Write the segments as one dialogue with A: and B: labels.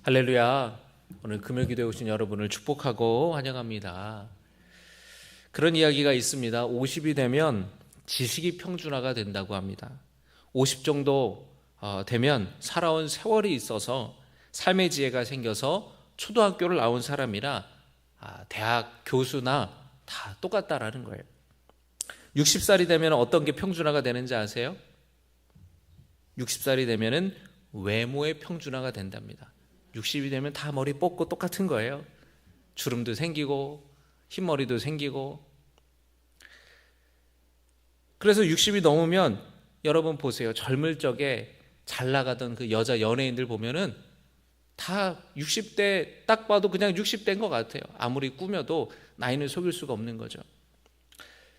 A: 할렐루야. 오늘 금요기도에 오신 여러분을 축복하고 환영합니다. 그런 이야기가 있습니다. 50이 되면 지식이 평준화가 된다고 합니다. 50 정도 되면 살아온 세월이 있어서 삶의 지혜가 생겨서 초등학교를 나온 사람이라 대학 교수나 다 똑같다라는 거예요. 60살이 되면 어떤 게 평준화가 되는지 아세요? 60살이 되면은 외모의 평준화가 된답니다. 60이 되면 다 머리 뽑고 똑같은 거예요. 주름도 생기고 흰머리도 생기고. 그래서 60이 넘으면 여러분 보세요. 젊을 적에 잘 나가던 그 여자 연예인들 보면은 다 60대 딱 봐도 그냥 60대인 것 같아요. 아무리 꾸며도 나이는 속일 수가 없는 거죠.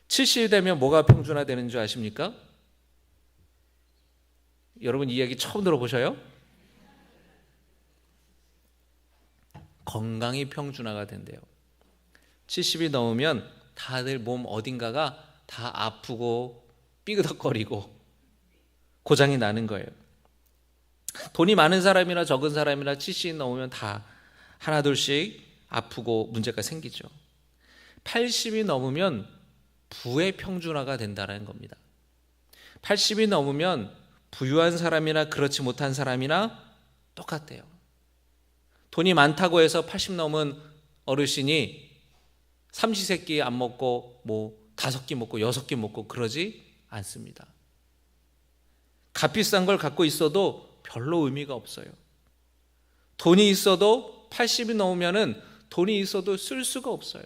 A: 70이 되면 뭐가 평준화 되는 줄 아십니까? 여러분 이 이야기 처음 들어보셔요? 건강이 평준화가 된대요. 70이 넘으면 다들 몸 어딘가가 다 아프고 삐그덕거리고 고장이 나는 거예요. 돈이 많은 사람이나 적은 사람이나 70이 넘으면 다 하나둘씩 아프고 문제가 생기죠. 80이 넘으면 부의 평준화가 된다는 겁니다. 80이 넘으면 부유한 사람이나 그렇지 못한 사람이나 똑같대요. 돈이 많다고 해서 80 넘은 어르신이 삼시세끼 안 먹고 뭐 5끼 먹고 6끼 먹고 그러지 않습니다. 값비싼 걸 갖고 있어도 별로 의미가 없어요. 돈이 있어도 80이 넘으면은 돈이 있어도 쓸 수가 없어요.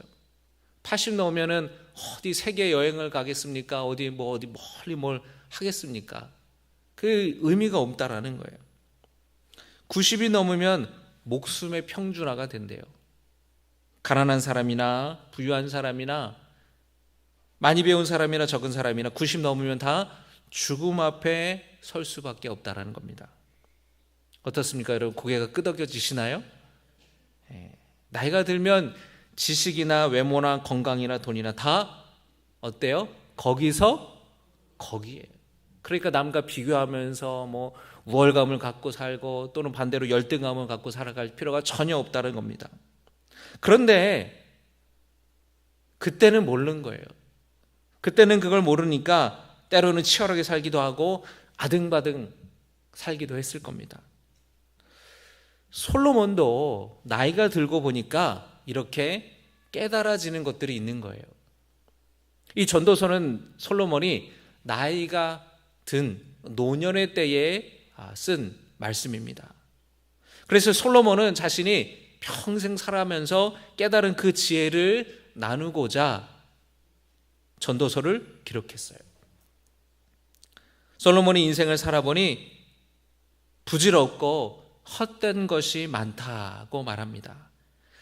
A: 80 넘으면은 어디 세계 여행을 가겠습니까? 어디 멀리 뭘 하겠습니까? 그 의미가 없다라는 거예요. 90이 넘으면 목숨의 평준화가 된대요. 가난한 사람이나 부유한 사람이나 많이 배운 사람이나 적은 사람이나 90 넘으면 다 죽음 앞에 설 수밖에 없다라는 겁니다. 어떻습니까? 여러분 고개가 끄덕여지시나요? 나이가 들면 지식이나 외모나 건강이나 돈이나 다 어때요? 거기서 거기에요. 그러니까 남과 비교하면서 뭐 우월감을 갖고 살고 또는 반대로 열등감을 갖고 살아갈 필요가 전혀 없다는 겁니다. 그런데 그때는 모르는 거예요. 그때는 그걸 모르니까 때로는 치열하게 살기도 하고 아등바등 살기도 했을 겁니다. 솔로몬도 나이가 들고 보니까 이렇게 깨달아지는 것들이 있는 거예요. 이 전도서는 솔로몬이 나이가 든 노년의 때에 쓴 말씀입니다. 그래서 솔로몬은 자신이 평생 살아가면서 깨달은 그 지혜를 나누고자 전도서를 기록했어요. 솔로몬이 인생을 살아보니 부질없고 헛된 것이 많다고 말합니다.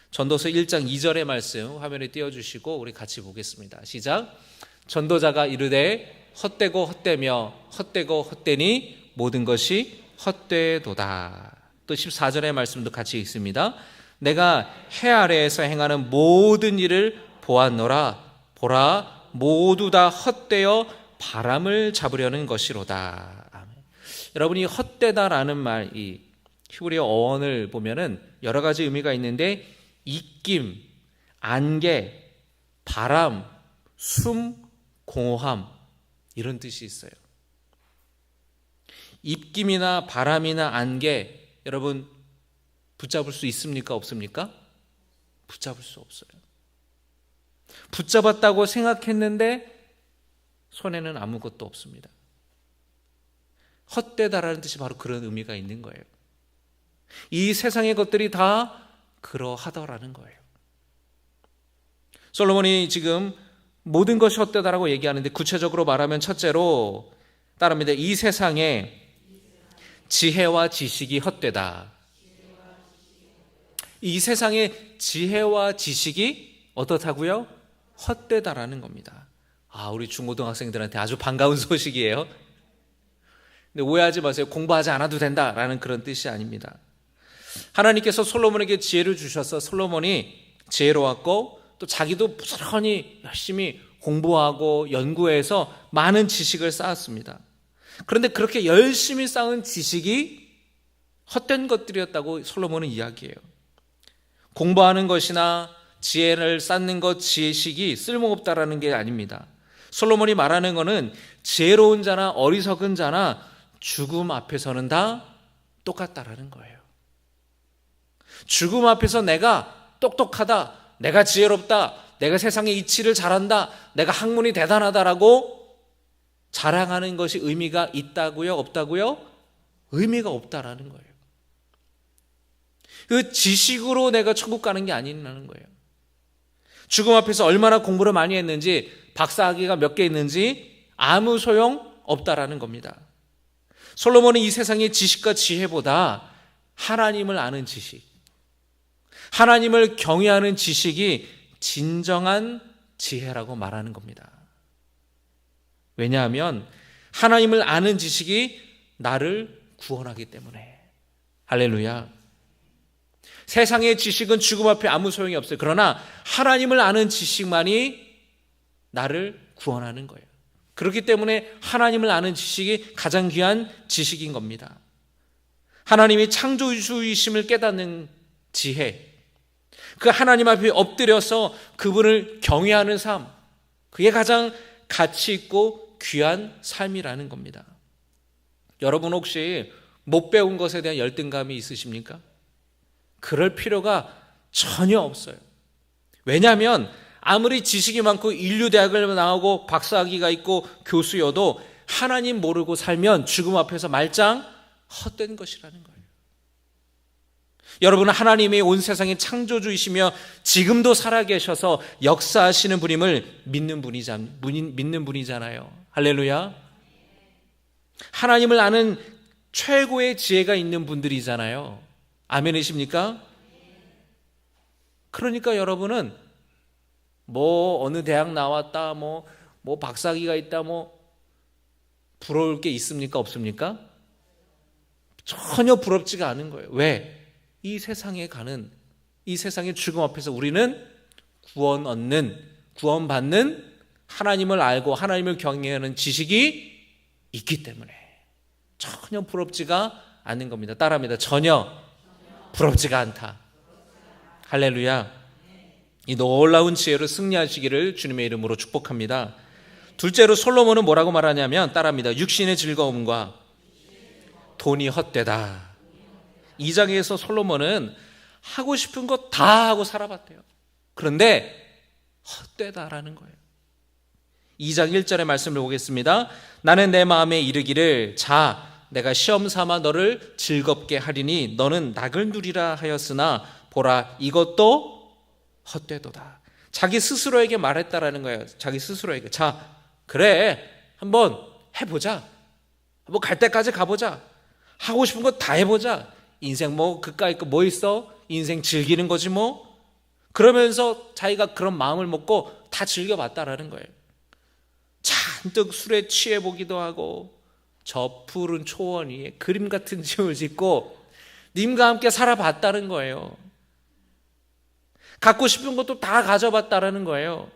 A: 전도서 1장 2절의 말씀 화면에 띄워주시고 우리 같이 보겠습니다. 시작. 전도자가 이르되 헛되고 헛되며 헛되고 헛되니 모든 것이 헛되도다. 또 14절의 말씀도 같이 읽습니다. 내가 해 아래에서 행하는 모든 일을 보았노라. 보라 모두 다 헛되어 바람을 잡으려는 것이로다. 아멘. 여러분이 헛되다라는 말, 이 히브리어 어원을 보면은 여러 가지 의미가 있는데 입김, 안개, 바람, 숨, 공허함 이런 뜻이 있어요. 입김이나 바람이나 안개 여러분 붙잡을 수 있습니까? 없습니까? 붙잡을 수 없어요. 붙잡았다고 생각했는데 손에는 아무것도 없습니다. 헛되다라는 뜻이 바로 그런 의미가 있는 거예요. 이 세상의 것들이 다 그러하더라는 거예요. 솔로몬이 지금 모든 것이 헛되다라고 얘기하는데 구체적으로 말하면 첫째로 따릅니다. 이 세상에 지혜와 지식이 헛되다. 이 세상에 지혜와 지식이 어떻다고요? 헛되다라는 겁니다. 우리 중고등학생들한테 아주 반가운 소식이에요. 근데 오해하지 마세요. 공부하지 않아도 된다라는 그런 뜻이 아닙니다. 하나님께서 솔로몬에게 지혜를 주셔서 솔로몬이 지혜로웠고 또 자기도 부지런히 열심히 공부하고 연구해서 많은 지식을 쌓았습니다. 그런데 그렇게 열심히 쌓은 지식이 헛된 것들이었다고 솔로몬은 이야기해요. 공부하는 것이나 지혜를 쌓는 것, 지식이 쓸모없다라는 게 아닙니다. 솔로몬이 말하는 것은 지혜로운 자나 어리석은 자나 죽음 앞에서는 다 똑같다라는 거예요. 죽음 앞에서 내가 똑똑하다, 내가 지혜롭다, 내가 세상의 이치를 잘한다, 내가 학문이 대단하다라고 자랑하는 것이 의미가 있다고요? 없다고요? 의미가 없다라는 거예요. 그 지식으로 내가 천국 가는 게 아니라는 거예요. 죽음 앞에서 얼마나 공부를 많이 했는지, 박사학위가 몇 개 있는지 아무 소용 없다라는 겁니다. 솔로몬은 이 세상의 지식과 지혜보다 하나님을 아는 지식, 하나님을 경외하는 지식이 진정한 지혜라고 말하는 겁니다. 왜냐하면 하나님을 아는 지식이 나를 구원하기 때문에. 할렐루야. 세상의 지식은 죽음 앞에 아무 소용이 없어요. 그러나 하나님을 아는 지식만이 나를 구원하는 거예요. 그렇기 때문에 하나님을 아는 지식이 가장 귀한 지식인 겁니다. 하나님이 창조주이심을 깨닫는 지혜, 그 하나님 앞에 엎드려서 그분을 경외하는 삶, 그게 가장 가치 있고 귀한 삶이라는 겁니다. 여러분 혹시 못 배운 것에 대한 열등감이 있으십니까? 그럴 필요가 전혀 없어요. 왜냐하면 아무리 지식이 많고 인류대학을 나오고 박사학위가 있고 교수여도 하나님 모르고 살면 죽음 앞에서 말짱 헛된 것이라는 거예요. 여러분은 하나님이 온 세상의 창조주이시며 지금도 살아계셔서 역사하시는 분임을 믿는 분이잖아요. 할렐루야. 하나님을 아는 최고의 지혜가 있는 분들이잖아요. 아멘이십니까? 그러니까 여러분은 어느 대학 나왔다, 박사학위가 있다, 부러울 게 있습니까? 없습니까? 전혀 부럽지가 않은 거예요. 왜? 이 세상에 가는, 이 세상의 죽음 앞에서 우리는 구원받는 하나님을 알고 하나님을 경외하는 지식이 있기 때문에 전혀 부럽지가 않은 겁니다. 따라합니다. 전혀 부럽지가 않다. 할렐루야. 이 놀라운 지혜로 승리하시기를 주님의 이름으로 축복합니다. 둘째로 솔로몬은 뭐라고 말하냐면 따라합니다. 육신의 즐거움과 돈이 헛되다. 2장에서 솔로몬은 하고 싶은 거 다 하고 살아봤대요. 그런데 헛되다라는 거예요. 2장 1절의 말씀을 보겠습니다. 나는 내 마음에 이르기를 자 내가 시험 삼아 너를 즐겁게 하리니 너는 낙을 누리라 하였으나 보라 이것도 헛되도다. 자기 스스로에게 말했다라는 거예요. 자기 스스로에게 자 그래 한번 해보자. 뭐 갈 때까지 가보자. 하고 싶은 거 다 해보자. 인생 그까이 거 뭐 있어? 인생 즐기는 거지 뭐. 그러면서 자기가 그런 마음을 먹고 다 즐겨봤다라는 거예요. 잔뜩 술에 취해보기도 하고 저 푸른 초원 위에 그림 같은 집을 짓고 님과 함께 살아봤다는 거예요. 갖고 싶은 것도 다 가져봤다라는 거예요.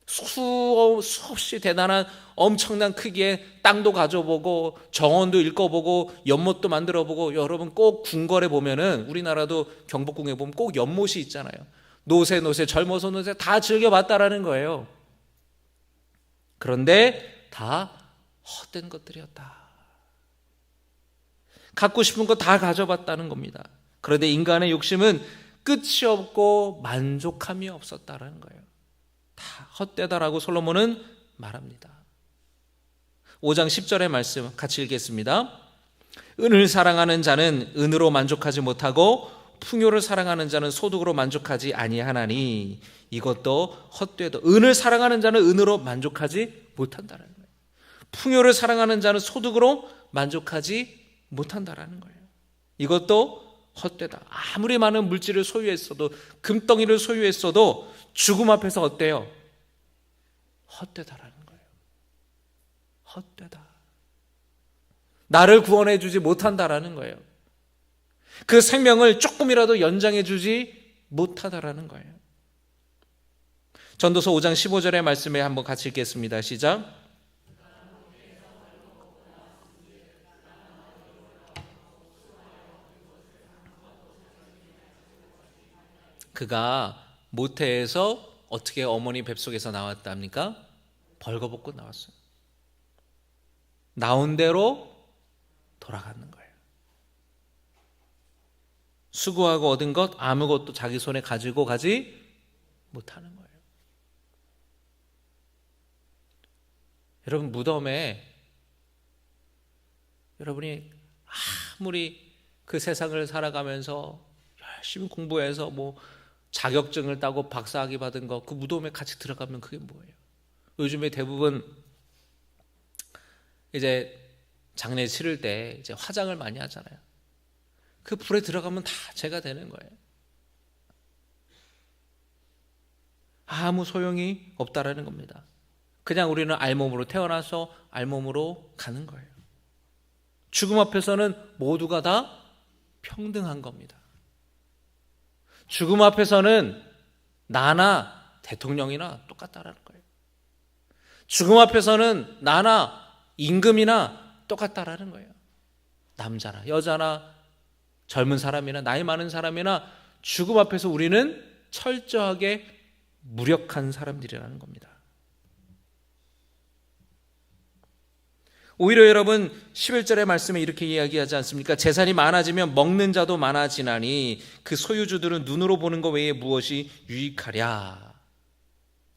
A: 수없이 대단한 엄청난 크기의 땅도 가져보고 정원도 읽어보고 연못도 만들어보고 여러분 꼭 궁궐에 보면은 우리나라도 경복궁에 보면 꼭 연못이 있잖아요. 노새 젊어서 노새 다 즐겨봤다라는 거예요. 그런데 다 헛된 것들이었다. 갖고 싶은 거 다 가져봤다는 겁니다. 그런데 인간의 욕심은 끝이 없고 만족함이 없었다는 거예요. 다 헛되다라고 솔로몬은 말합니다. 5장 10절의 말씀 같이 읽겠습니다. 은을 사랑하는 자는 은으로 만족하지 못하고 풍요를 사랑하는 자는 소득으로 만족하지 아니하나니 이것도 헛되도. 은을 사랑하는 자는 은으로 만족하지 못한다는 거예요. 풍요를 사랑하는 자는 소득으로 만족하지 못한다라는 거예요. 이것도 헛되다. 아무리 많은 물질을 소유했어도 금덩이를 소유했어도 죽음 앞에서 어때요? 헛되다라는 거예요. 헛되다. 나를 구원해 주지 못한다라는 거예요. 그 생명을 조금이라도 연장해 주지 못하다라는 거예요. 전도서 5장 15절의 말씀에 한번 같이 읽겠습니다. 시작. 그가 모태에서 어떻게 어머니 뱃속에서 나왔답니까? 벌거벗고 나왔어요. 나온 대로 돌아가는 거예요. 수고하고 얻은 것 아무것도 자기 손에 가지고 가지 못하는 거예요. 여러분, 무덤에 여러분이 아무리 그 세상을 살아가면서 열심히 공부해서 뭐 자격증을 따고 박사학위 받은 거 그 무덤에 같이 들어가면 그게 뭐예요? 요즘에 대부분 이제 장례 치를 때 이제 화장을 많이 하잖아요. 그 불에 들어가면 다 죄가 되는 거예요. 아무 소용이 없다라는 겁니다. 그냥 우리는 알몸으로 태어나서 알몸으로 가는 거예요. 죽음 앞에서는 모두가 다 평등한 겁니다. 죽음 앞에서는 나나 대통령이나 똑같다라는 거예요. 죽음 앞에서는 나나 임금이나 똑같다라는 거예요. 남자나 여자나 젊은 사람이나 나이 많은 사람이나 죽음 앞에서 우리는 철저하게 무력한 사람들이라는 겁니다. 오히려 여러분 11절의 말씀에 이렇게 이야기하지 않습니까? 재산이 많아지면 먹는 자도 많아지나니 그 소유주들은 눈으로 보는 것 외에 무엇이 유익하랴.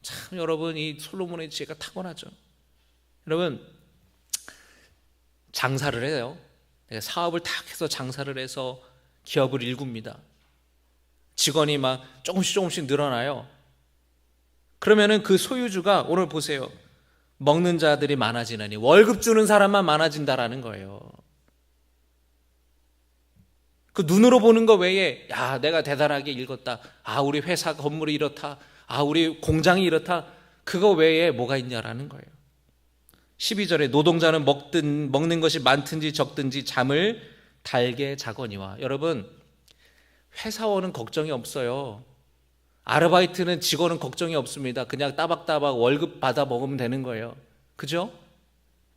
A: 참 여러분, 이 솔로몬의 지혜가 타고나죠. 여러분, 장사를 해요. 사업을 딱 해서 장사를 해서 기업을 일굽니다. 직원이 막 조금씩 늘어나요. 그러면은 그 소유주가 오늘 보세요. 먹는 자들이 많아지나니 월급 주는 사람만 많아진다라는 거예요. 그 눈으로 보는 거 외에 야, 내가 대단하게 읽었다. 아, 우리 회사 건물이 이렇다. 아, 우리 공장이 이렇다. 그거 외에 뭐가 있냐라는 거예요. 12절에 노동자는 먹는 것이 많든지 적든지 잠을 달게 자거니와. 여러분, 회사원은 걱정이 없어요. 아르바이트는 직원은 걱정이 없습니다. 그냥 따박따박 월급 받아 먹으면 되는 거예요. 그죠?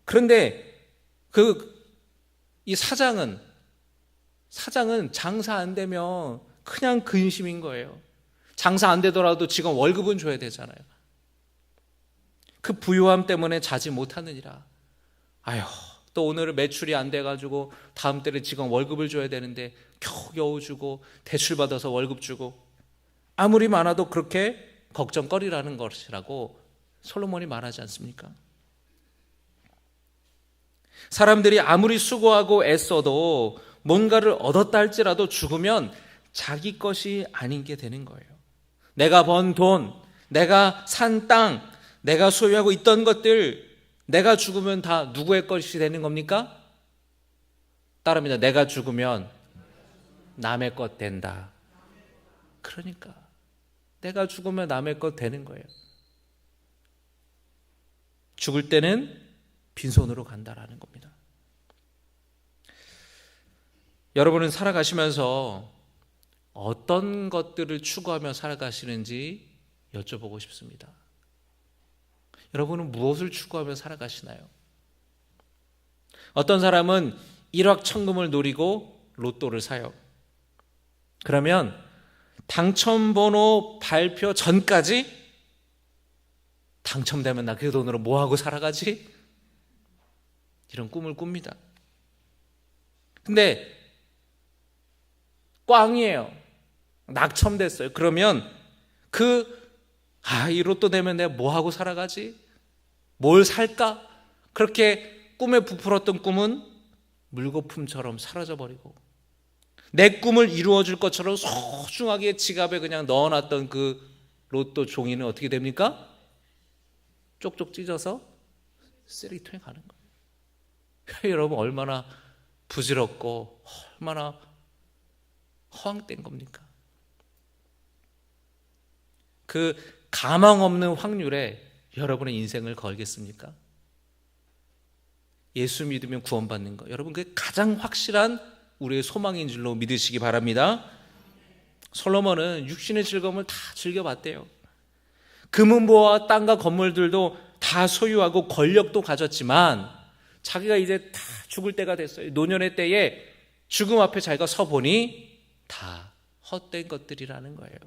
A: 그런데 이 사장은 장사 안 되면 그냥 근심인 거예요. 장사 안 되더라도 직원 월급은 줘야 되잖아요. 그 부유함 때문에 자지 못하느니라. 아휴, 또 오늘은 매출이 안 돼가지고 다음 달에 직원 월급을 줘야 되는데 겨우겨우 주고 대출 받아서 월급 주고, 아무리 많아도 그렇게 걱정거리라는 것이라고 솔로몬이 말하지 않습니까? 사람들이 아무리 수고하고 애써도 뭔가를 얻었다 할지라도 죽으면 자기 것이 아닌 게 되는 거예요. 내가 번 돈, 내가 산 땅, 내가 소유하고 있던 것들, 내가 죽으면 다 누구의 것이 되는 겁니까? 따릅니다. 내가 죽으면 남의 것 된다. 그러니까 내가 죽으면 남의 것 되는 거예요. 죽을 때는 빈손으로 간다라는 겁니다. 여러분은 살아가시면서 어떤 것들을 추구하며 살아가시는지 여쭤보고 싶습니다. 여러분은 무엇을 추구하며 살아가시나요? 어떤 사람은 일확천금을 노리고 로또를 사요. 그러면 당첨번호 발표 전까지 당첨되면 나 그 돈으로 뭐하고 살아가지? 이런 꿈을 꿉니다. 근데 꽝이에요. 낙첨됐어요. 그러면 이 로또 되면 내가 뭐하고 살아가지? 뭘 살까? 그렇게 꿈에 부풀었던 꿈은 물거품처럼 사라져버리고, 내 꿈을 이루어줄 것처럼 소중하게 지갑에 그냥 넣어놨던 그 로또 종이는 어떻게 됩니까? 쪽쪽 찢어서 쓰레기통에 가는 거예요. 여러분, 얼마나 부질없고 얼마나 허황된 겁니까? 그 가망 없는 확률에 여러분의 인생을 걸겠습니까? 예수 믿으면 구원받는 거, 여러분, 그게 가장 확실한 우리의 소망인 줄로 믿으시기 바랍니다. 솔로몬은 육신의 즐거움을 다 즐겨봤대요. 금은보와 땅과 건물들도 다 소유하고 권력도 가졌지만 자기가 이제 다 죽을 때가 됐어요. 노년의 때에 죽음 앞에 자기가 서보니 다 헛된 것들이라는 거예요.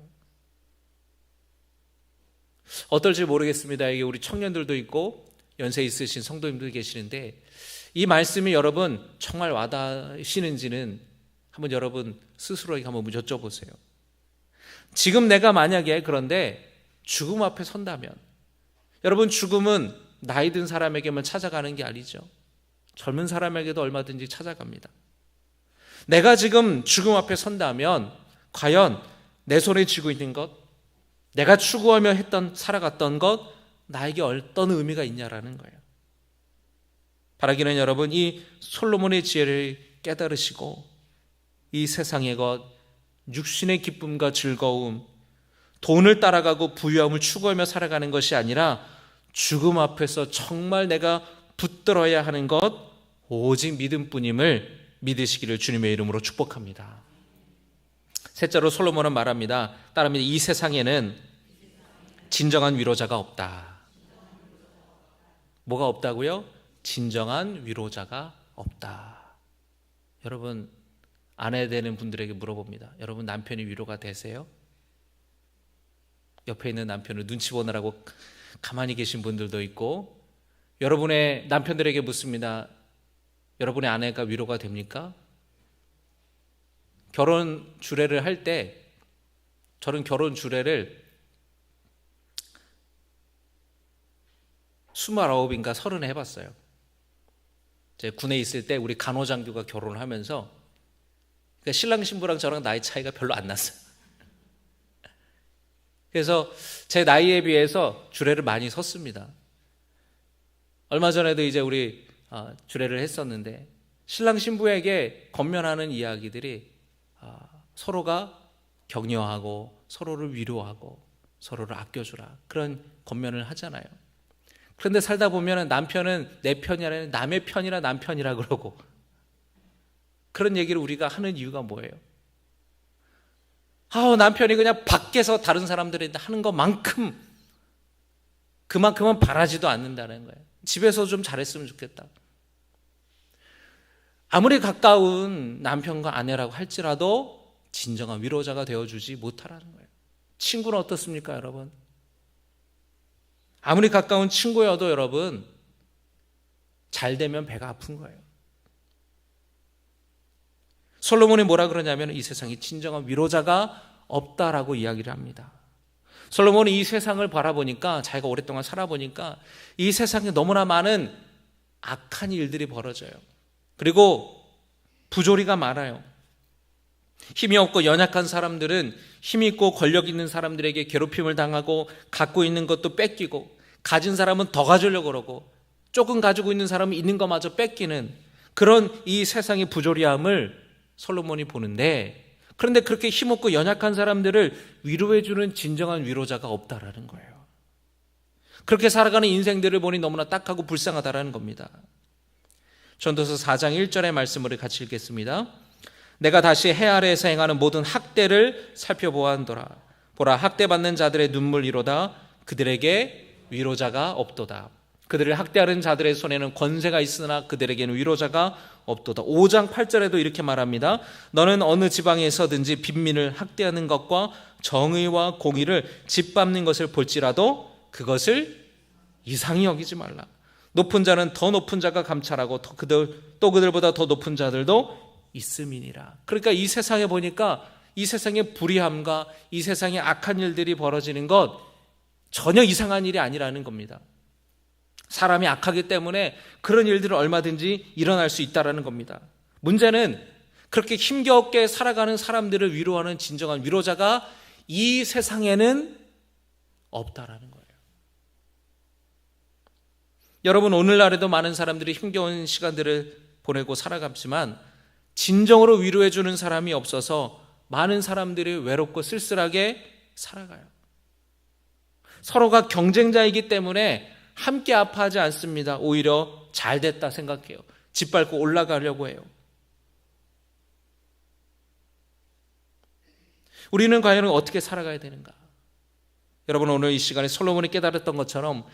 A: 어떨지 모르겠습니다. 이게 우리 청년들도 있고 연세 있으신 성도님도 계시는데 이 말씀이 여러분 정말 와닿으시는지는 한번 여러분 스스로에게 한번 여쭤보세요. 지금 내가 만약에 그런데 죽음 앞에 선다면, 여러분 죽음은 나이 든 사람에게만 찾아가는 게 아니죠. 젊은 사람에게도 얼마든지 찾아갑니다. 내가 지금 죽음 앞에 선다면 과연 내 손에 쥐고 있는 것, 내가 추구하며 살아갔던 것, 나에게 어떤 의미가 있냐라는 거예요. 바라기는 여러분 이 솔로몬의 지혜를 깨달으시고 이 세상의 것, 육신의 기쁨과 즐거움, 돈을 따라가고 부유함을 추구하며 살아가는 것이 아니라 죽음 앞에서 정말 내가 붙들어야 하는 것, 오직 믿음뿐임을 믿으시기를 주님의 이름으로 축복합니다. 셋째로 솔로몬은 말합니다. 따라합니다. 이 세상에는 진정한 위로자가 없다. 뭐가 없다고요? 진정한 위로자가 없다. 여러분, 아내 되는 분들에게 물어봅니다. 여러분 남편이 위로가 되세요? 옆에 있는 남편을 눈치 보느라고 가만히 계신 분들도 있고, 여러분의 남편들에게 묻습니다. 여러분의 아내가 위로가 됩니까? 결혼 주례를 할 때 저는 결혼 주례를 29인가 30에 해봤어요. 제 군에 있을 때 우리 간호장교가 결혼을 하면서, 그러니까 신랑 신부랑 저랑 나이 차이가 별로 안 났어요. 그래서 제 나이에 비해서 주례를 많이 섰습니다. 얼마 전에도 이제 우리 주례를 했었는데 신랑 신부에게 권면하는 이야기들이 서로가 격려하고 서로를 위로하고 서로를 아껴주라, 그런 권면을 하잖아요. 그런데 살다 보면 남편은 내 편이 아니라 남의 편이라 남편이라 그러고, 그런 얘기를 우리가 하는 이유가 뭐예요? 남편이 그냥 밖에서 다른 사람들이 하는 것만큼 그만큼은 바라지도 않는다는 거예요. 집에서 좀 잘했으면 좋겠다. 아무리 가까운 남편과 아내라고 할지라도 진정한 위로자가 되어주지 못하라는 거예요. 친구는 어떻습니까, 여러분? 아무리 가까운 친구여도 여러분 잘 되면 배가 아픈 거예요. 솔로몬이 뭐라 그러냐면 이 세상에 진정한 위로자가 없다라고 이야기를 합니다. 솔로몬이 이 세상을 바라보니까, 자기가 오랫동안 살아보니까 이 세상에 너무나 많은 악한 일들이 벌어져요. 그리고 부조리가 많아요. 힘이 없고 연약한 사람들은 힘 있고 권력 있는 사람들에게 괴롭힘을 당하고, 갖고 있는 것도 뺏기고, 가진 사람은 더 가지려고 그러고, 조금 가지고 있는 사람은 있는 것마저 뺏기는 그런 이 세상의 부조리함을 솔로몬이 보는데, 그런데 그렇게 힘없고 연약한 사람들을 위로해주는 진정한 위로자가 없다라는 거예요. 그렇게 살아가는 인생들을 보니 너무나 딱하고 불쌍하다라는 겁니다. 전도서 4장 1절의 말씀을 같이 읽겠습니다. 내가 다시 해 아래에서 행하는 모든 학대를 살펴보았더라. 보라, 학대받는 자들의 눈물이로다. 그들에게 위로자가 없도다. 그들을 학대하는 자들의 손에는 권세가 있으나 그들에게는 위로자가 없도다. 5장 8절에도 이렇게 말합니다. 너는 어느 지방에서든지 빈민을 학대하는 것과 정의와 공의를 짓밟는 것을 볼지라도 그것을 이상히 여기지 말라. 높은 자는 더 높은 자가 감찰하고 또 그들보다 더 높은 자들도 있음이니라. 그러니까 이 세상에 보니까 이 세상의 불의함과 이 세상의 악한 일들이 벌어지는 것 전혀 이상한 일이 아니라는 겁니다. 사람이 악하기 때문에 그런 일들은 얼마든지 일어날 수 있다는 겁니다. 문제는 그렇게 힘겹게 살아가는 사람들을 위로하는 진정한 위로자가 이 세상에는 없다라는 거예요. 여러분, 오늘날에도 많은 사람들이 힘겨운 시간들을 보내고 살아갔지만 진정으로 위로해 주는 사람이 없어서 많은 사람들이 외롭고 쓸쓸하게 살아가요. 서로가 경쟁자이기 때문에 함께 아파하지 않습니다. 오히려 잘 됐다 생각해요. 짓밟고 올라가려고 해요. 우리는 과연 어떻게 살아가야 되는가? 여러분, 오늘 이 시간에 솔로몬이 깨달았던 것처럼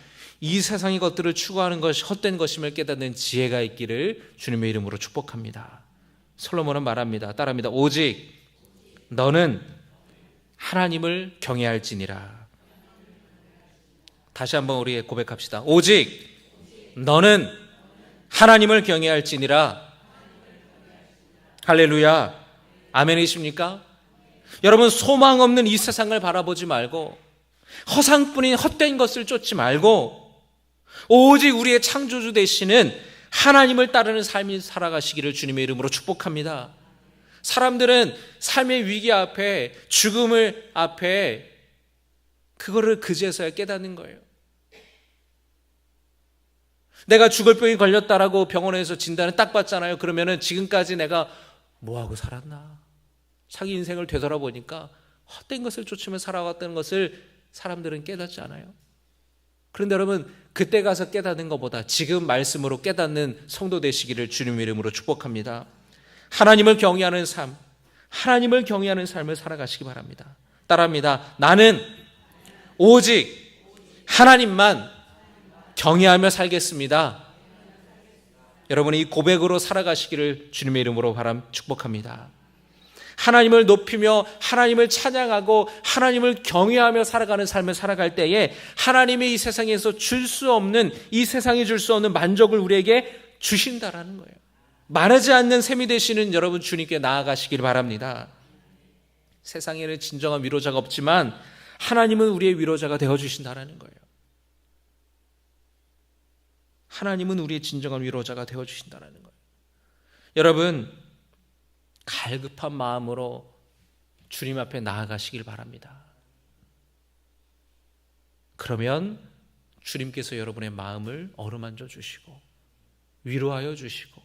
A: 이 세상의 것들을 추구하는 것이 헛된 것임을 깨닫는 지혜가 있기를 주님의 이름으로 축복합니다. 솔로몬은 말합니다. 따라합니다. 오직 너는 하나님을 경외할지니라. 다시 한번 우리 고백합시다. 오직 너는 하나님을 경외할지니라. 할렐루야. 아멘이십니까? 여러분, 소망 없는 이 세상을 바라보지 말고 허상뿐인 헛된 것을 쫓지 말고 오직 우리의 창조주 되시는 하나님을 따르는 삶이 살아가시기를 주님의 이름으로 축복합니다. 사람들은 삶의 위기 앞에, 죽음을 앞에 그거를 그제서야 깨닫는 거예요. 내가 죽을 병이 걸렸다라고 병원에서 진단을 딱 받잖아요. 그러면은 지금까지 내가 뭐하고 살았나? 자기 인생을 되돌아보니까 헛된 것을 쫓으며 살아왔다는 것을 사람들은 깨닫지 않아요. 그런데 여러분, 그때 가서 깨닫는 것보다 지금 말씀으로 깨닫는 성도 되시기를 주님의 이름으로 축복합니다. 하나님을 경외하는 삶, 하나님을 경외하는 삶을 살아가시기 바랍니다. 따라합니다. 나는 오직 하나님만 경외하며 살겠습니다. 여러분이 이 고백으로 살아가시기를 주님의 이름으로 축복합니다. 하나님을 높이며 하나님을 찬양하고 하나님을 경외하며 살아가는 삶을 살아갈 때에 하나님이 이 세상에서 줄 수 없는, 이 세상이 줄 수 없는 만족을 우리에게 주신다라는 거예요. 마르지 않는 샘이 되시는 여러분 주님께 나아가시길 바랍니다. 세상에는 진정한 위로자가 없지만 하나님은 우리의 위로자가 되어주신다라는 거예요. 하나님은 우리의 진정한 위로자가 되어주신다라는 거예요. 여러분, 갈급한 마음으로 주님 앞에 나아가시길 바랍니다. 그러면 주님께서 여러분의 마음을 어루만져 주시고 위로하여 주시고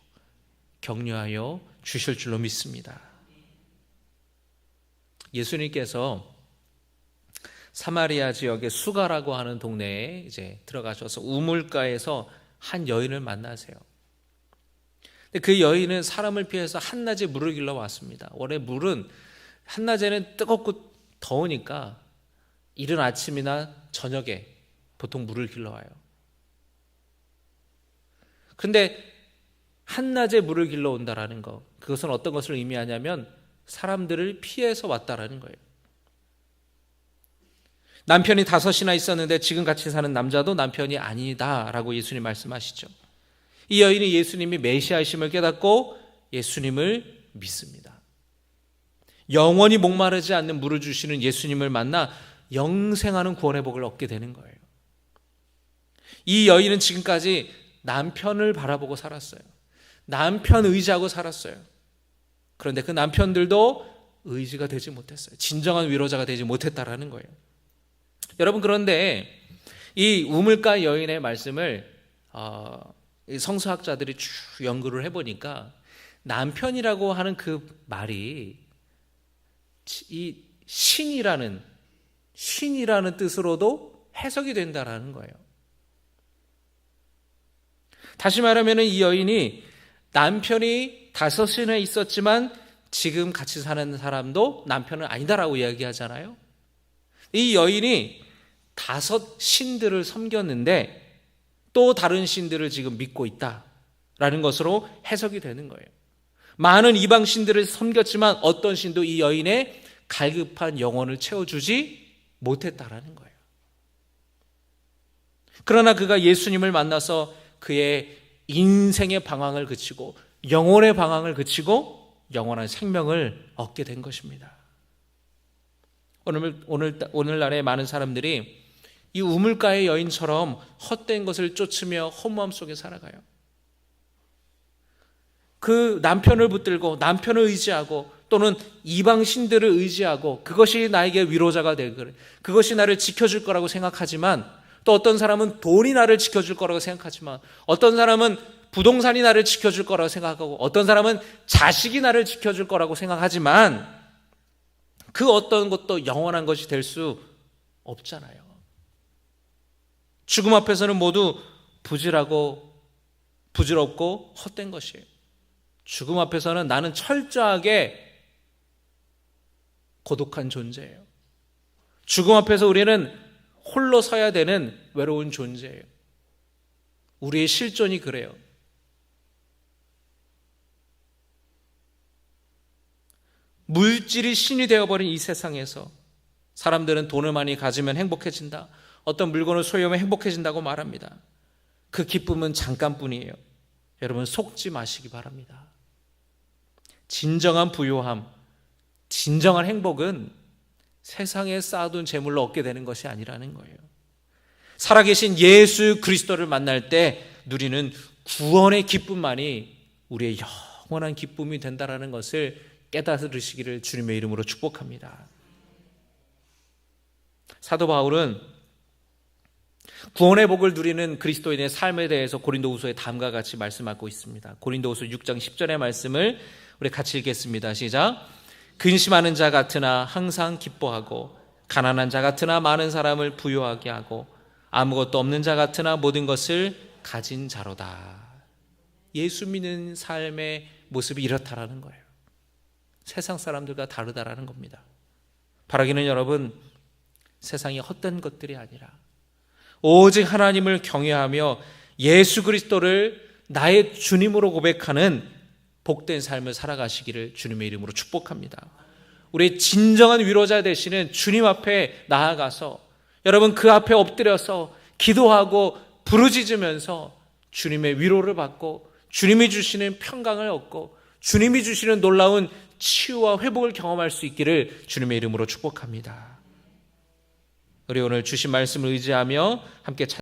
A: 격려하여 주실 줄로 믿습니다. 예수님께서 사마리아 지역의 수가라고 하는 동네에 이제 들어가셔서 우물가에서 한 여인을 만나세요. 근데 그 여인은 사람을 피해서 한낮에 물을 길러 왔습니다. 원래 물은 한낮에는 뜨겁고 더우니까 이른 아침이나 저녁에 보통 물을 길러 와요. 그런데 한낮에 물을 길러 온다라는 것, 그것은 어떤 것을 의미하냐면 사람들을 피해서 왔다라는 거예요. 남편이 5이나 있었는데 지금 같이 사는 남자도 남편이 아니다라고 예수님 말씀하시죠. 이 여인이 예수님이 메시아이심을 깨닫고 예수님을 믿습니다. 영원히 목마르지 않는 물을 주시는 예수님을 만나 영생하는 구원의 복을 얻게 되는 거예요. 이 여인은 지금까지 남편을 바라보고 살았어요. 남편 의지하고 살았어요. 그런데 그 남편들도 의지가 되지 못했어요. 진정한 위로자가 되지 못했다라는 거예요. 여러분, 그런데 이 우물가 여인의 말씀을 성서학자들이 쭉 연구를 해보니까 남편이라고 하는 그 말이 이 신이라는 뜻으로도 해석이 된다라는 거예요. 다시 말하면 이 여인이 남편이 5이나 있었지만 지금 같이 사는 사람도 남편은 아니다라고 이야기하잖아요. 이 여인이 5 신들을 섬겼는데 또 다른 신들을 지금 믿고 있다라는 것으로 해석이 되는 거예요. 많은 이방 신들을 섬겼지만 어떤 신도 이 여인의 갈급한 영혼을 채워주지 못했다라는 거예요. 그러나 그가 예수님을 만나서 그의 인생의 방황을 그치고 영혼의 방황을 그치고 영원한 생명을 얻게 된 것입니다. 오늘날의 많은 사람들이 이 우물가의 여인처럼 헛된 것을 쫓으며 허무함 속에 살아가요. 그 남편을 붙들고 남편을 의지하고 또는 이방 신들을 의지하고 그것이 나에게 위로자가 되고 그것이 나를 지켜줄 거라고 생각하지만 또 어떤 사람은 돈이 나를 지켜줄 거라고 생각하지만 어떤 사람은 부동산이 나를 지켜줄 거라고 생각하고 어떤 사람은 자식이 나를 지켜줄 거라고 생각하지만 그 어떤 것도 영원한 것이 될 수 없잖아요. 죽음 앞에서는 모두 부질없고 헛된 것이에요. 죽음 앞에서는 나는 철저하게 고독한 존재예요. 죽음 앞에서 우리는 홀로 서야 되는 외로운 존재예요. 우리의 실존이 그래요. 물질이 신이 되어버린 이 세상에서 사람들은 돈을 많이 가지면 행복해진다. 어떤 물건을 소유하면 행복해진다고 말합니다. 그 기쁨은 잠깐뿐이에요. 여러분 속지 마시기 바랍니다. 진정한 부요함, 진정한 행복은 세상에 쌓아둔 재물로 얻게 되는 것이 아니라는 거예요. 살아계신 예수 그리스도를 만날 때 누리는 구원의 기쁨만이 우리의 영원한 기쁨이 된다는 것을 깨달으시기를 주님의 이름으로 축복합니다. 사도 바울은 구원의 복을 누리는 그리스도인의 삶에 대해서 고린도후서에 다음과 같이 말씀하고 있습니다. 고린도후서 6장 10절의 말씀을 우리 같이 읽겠습니다. 시작. 근심하는 자 같으나 항상 기뻐하고 가난한 자 같으나 많은 사람을 부유하게 하고 아무것도 없는 자 같으나 모든 것을 가진 자로다. 예수 믿는 삶의 모습이 이렇다라는 거예요. 세상 사람들과 다르다라는 겁니다. 바라기는 여러분, 세상이 헛된 것들이 아니라 오직 하나님을 경외하며 예수 그리스도를 나의 주님으로 고백하는 복된 삶을 살아가시기를 주님의 이름으로 축복합니다. 우리의 진정한 위로자 되시는 주님 앞에 나아가서 여러분 그 앞에 엎드려서 기도하고 부르짖으면서 주님의 위로를 받고 주님이 주시는 평강을 얻고 주님이 주시는 놀라운 치유와 회복을 경험할 수 있기를 주님의 이름으로 축복합니다. 우리 오늘 주신 말씀을 의지하며 함께